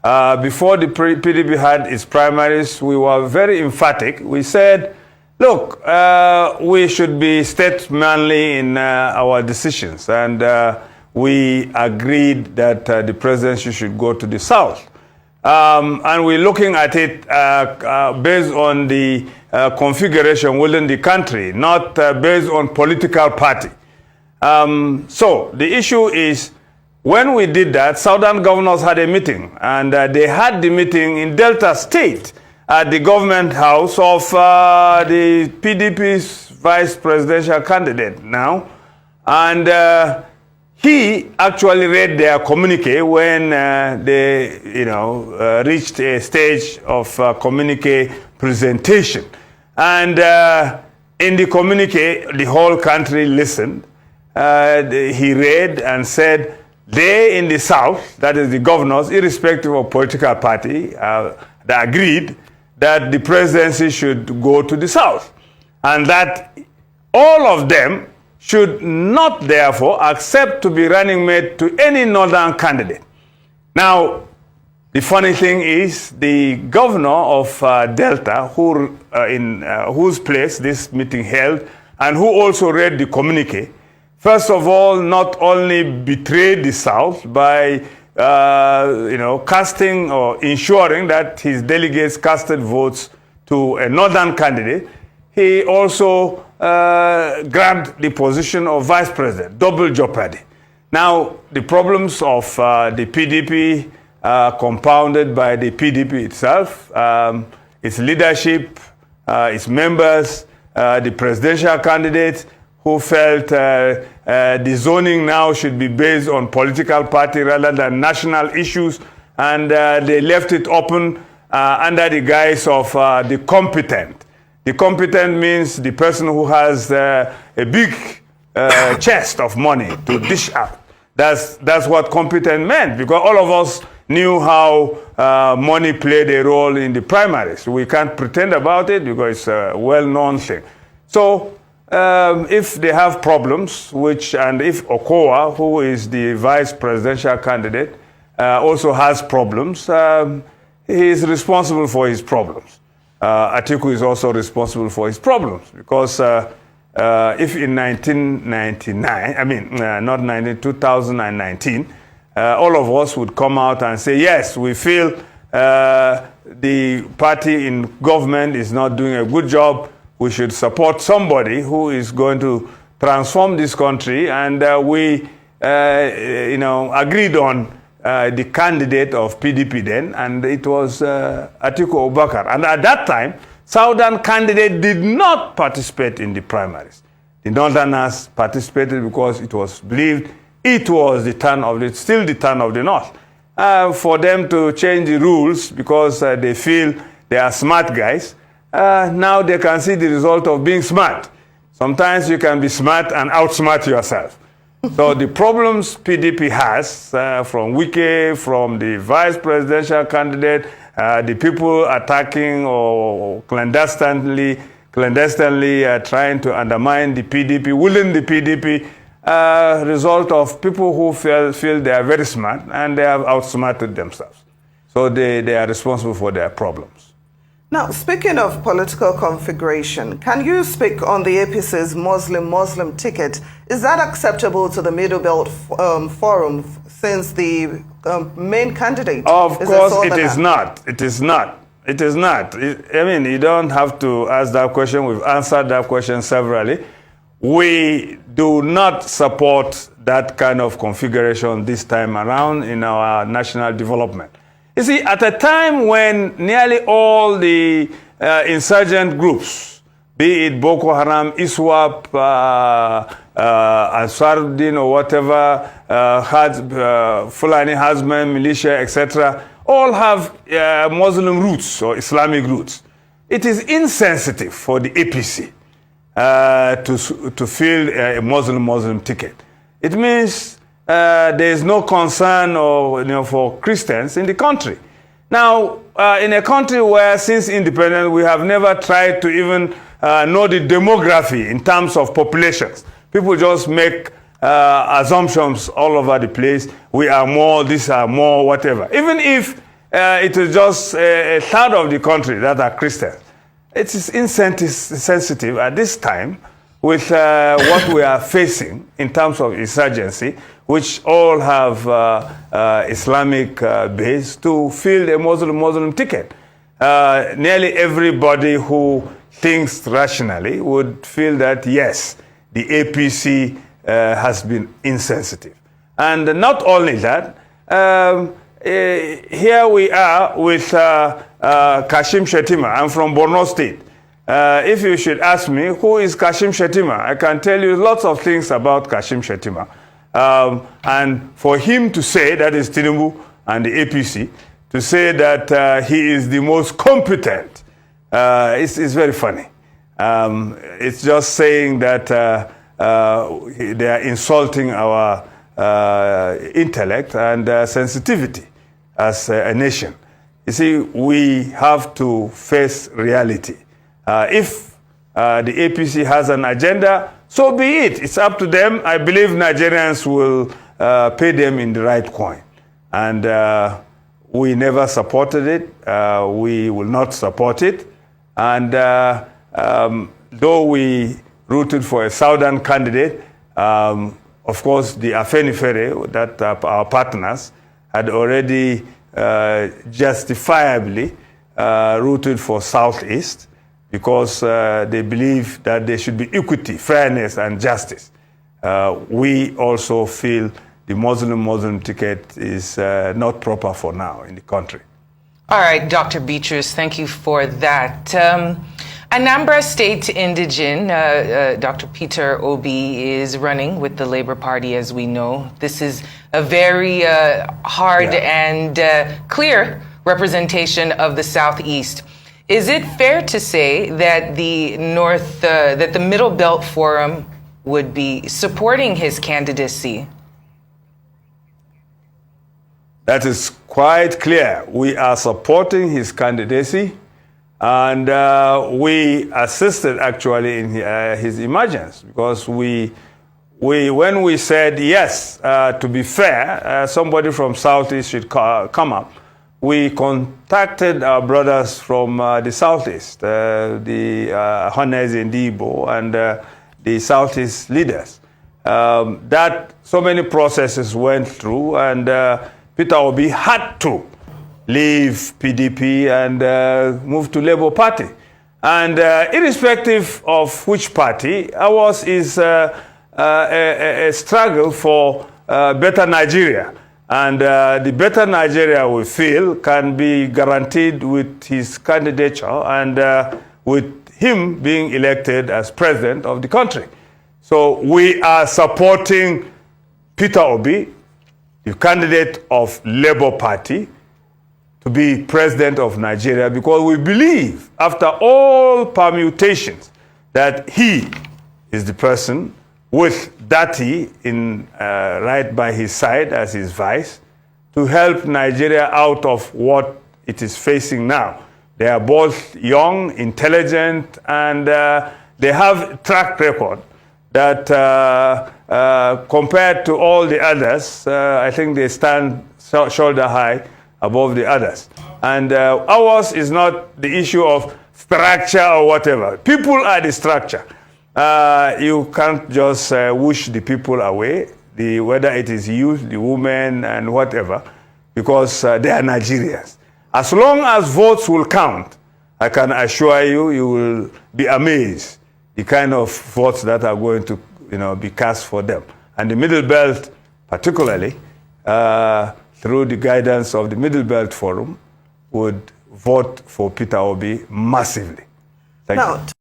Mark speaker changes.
Speaker 1: before the PDP had its primaries, we were very emphatic. We said, look, we should be statesmanly in our decisions. And we agreed that the presidency should go to the South. And we're looking at it based on the configuration within the country, not based on political party. So the issue is, when we did that, Southern governors had a meeting, and they had the meeting in Delta State at the government house of the PDP's vice presidential candidate now. And he actually read their communique when they, reached a stage of communique presentation. And in the communique, the whole country listened. He read and said, they in the South, that is the governors, irrespective of political party, they agreed that the presidency should go to the South. And that all of them should not, therefore, accept to be running mate to any northern candidate. Now, the funny thing is, the governor of Delta, in whose place this meeting held, and who also read the communique, first of all, not only betrayed the South by, casting or ensuring that his delegates casted votes to a northern candidate, he also grabbed the position of vice president, double jeopardy. Now, the problems of the PDP compounded by the PDP itself, its leadership, its members, the presidential candidates, who felt the zoning now should be based on political party rather than national issues, and they left it open under the guise of the competent. The competent means the person who has a big chest of money to dish out. That's what competent meant, because all of us knew how money played a role in the primaries. We can't pretend about it because it's a well-known thing. So if they have problems, and if Okowa, who is the vice presidential candidate, also has problems, he is responsible for his problems. Atiku is also responsible for his problems, because if in 2019, all of us would come out and say, yes, we feel the party in government is not doing a good job, we should support somebody who is going to transform this country, and we agreed on the candidate of PDP then, and it was Atiku Abubakar. And at that time, Southern candidate did not participate in the primaries. The Northerners participated because it was believed it was still the turn of the North. For them to change the rules because they feel they are smart guys, now they can see the result of being smart. Sometimes you can be smart and outsmart yourself. So the problems PDP has, from Wike, from the vice presidential candidate, the people attacking or clandestinely trying to undermine the PDP, within the PDP, result of people who feel they are very smart and they have outsmarted themselves. So they are responsible for their problems.
Speaker 2: Now, speaking of political configuration, can you speak on the APC's Muslim ticket? Is that acceptable to the Middle Belt Forum, since the main candidate
Speaker 1: Of
Speaker 2: is
Speaker 1: course,
Speaker 2: a Southerner?
Speaker 1: it is not. It is not. It is not. I mean, you don't have to ask that question. We've answered that question severally. We do not support that kind of configuration this time around in our national development. You see, at a time when nearly all the insurgent groups, be it Boko Haram, ISWAP, Ansar-Din or whatever, Fulani Hazman, militia, etc., all have Muslim roots or Islamic roots. It is insensitive for the APC to fill a Muslim ticket. It means there is no concern for Christians in the country. Now, in a country where since independence we have never tried to even know the demography in terms of populations. People just make assumptions all over the place. We are more, these are more, whatever. Even if it is just a third of the country that are Christians. It is insensitive at this time with what we are facing in terms of insurgency, which all have Islamic base, to fill a Muslim ticket. Nearly everybody who thinks rationally would feel that, yes, the APC has been insensitive. And not only that, here we are with Kashim Shettima. I'm from Borno State. If you should ask me, who is Kashim Shettima? I can tell you lots of things about Kashim Shettima. And for him to say, that is Tinubu and the APC, to say that he is the most competent, it's very funny. It's just saying that they are insulting our intellect and sensitivity as a nation. You see, we have to face reality. If the APC has an agenda, so be it. It's up to them. I believe Nigerians will pay them in the right coin. And we never supported it. We will not support it. And though we rooted for a southern candidate, of course, the Afenifere, that our partners, had already justifiably rooted for Southeast, because they believe that there should be equity, fairness, and justice. We also feel the Muslim ticket is not proper for now in the country.
Speaker 3: All right, Dr. Beatrice, thank you for that. Anambra State indigene, Dr. Peter Obi, is running with the Labour Party, as we know. This is a very hard and clear representation of the Southeast. Is it fair to say that the that the Middle Belt Forum would be supporting his candidacy?
Speaker 1: That is quite clear. We are supporting his candidacy, and we assisted actually in his emergence, because when we said yes, to be fair, somebody from Southeast should come up, we contacted our brothers from the Southeast, the Honez Ndibo and the Southeast leaders. That so many processes went through, and Peter Obi had to leave PDP and move to Labour Party. And irrespective of which party, ours is a struggle for better Nigeria. And the better Nigeria we feel can be guaranteed with his candidature and with him being elected as president of the country. So we are supporting Peter Obi, the candidate of Labour Party, to be president of Nigeria, because we believe, after all permutations, that he is the person with Dati right by his side as his vice, to help Nigeria out of what it is facing now. They are both young, intelligent, and they have track record that compared to all the others, I think they stand shoulder high above the others. And ours is not the issue of structure or whatever. People are the structure. You can't just whoosh the people away, whether it is youth, the women, and whatever, because they are Nigerians. As long as votes will count, I can assure you, you will be amazed the kind of votes that are going to be cast for them. And the Middle Belt, particularly, through the guidance of the Middle Belt Forum, would vote for Peter Obi massively. Thank you.